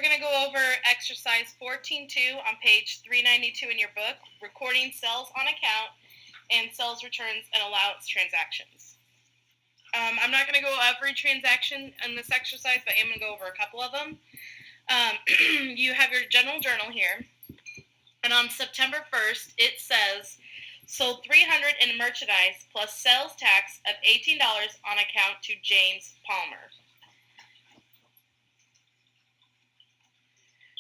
we're going to go over exercise 14.2 on page 392 in your book, recording sales on account and sales returns and allowance transactions. I'm not going to go every transaction in this exercise, but I'm going to go over a couple of them. You have your general journal here, and on September 1st, it says, sold $300 in merchandise plus sales tax of $18 on account to James Palmer.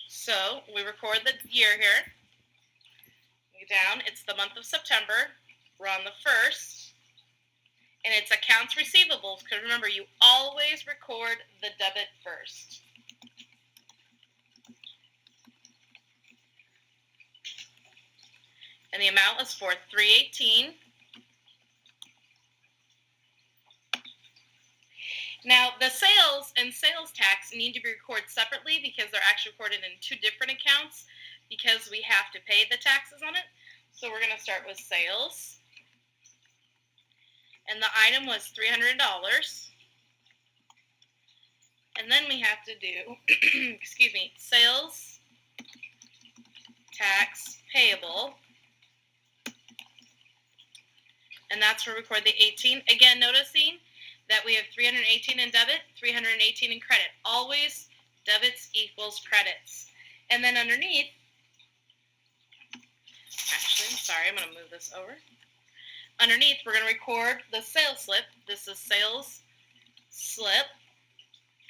So we record the year here. Down, it's the month of September. We're on the 1st. And it's accounts receivables, because remember, you always record the debit first. And the amount was for $318. Now, the sales and sales tax need to be recorded separately because they're actually recorded in two different accounts because we have to pay the taxes on it. So we're going to start with sales. And the item was $300. And then we have to do, sales tax payable. And that's where we record the 18. Again, noticing that we have 318 in debit, 318 in credit. Always debits equals credits. And then underneath, I'm going to move this over. Underneath, we're going to record the sales slip. This is sales slip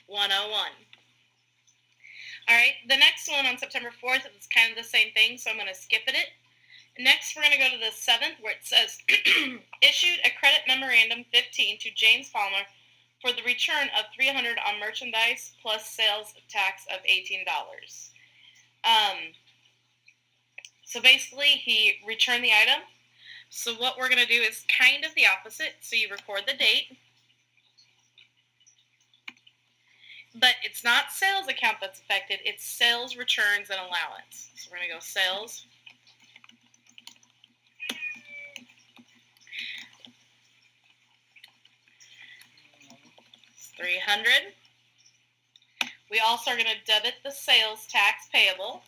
101. All right, the next one on September 4th is kind of the same thing, so I'm going to skip it. Next, we're going to go to the 7th, where it says, issued a credit memorandum 15 to James Palmer for the return of $300 on merchandise plus sales tax of $18. So basically, he returned the item. So what we're going to do is kind of the opposite. So you record the date. But it's not sales account that's affected. It's sales returns and allowance. So we're going to go sales 300. We also are going to debit the sales tax payable.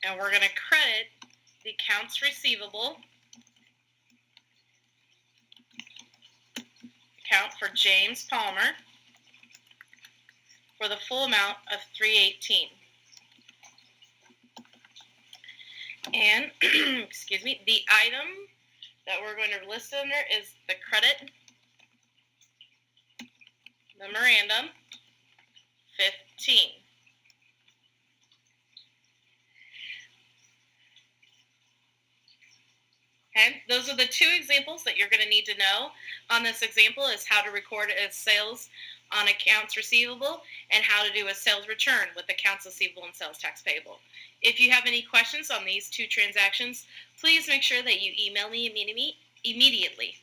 And we're going to credit the accounts receivable account for James Palmer for the full amount of $318. And, the item that we're going to list under is the credit memorandum 15. Okay, those are the two examples that you're going to need to know on this example is how to record as sales on accounts receivable and how to do a sales return with accounts receivable and sales tax payable. If you have any questions on these two transactions, please make sure that you email me immediately.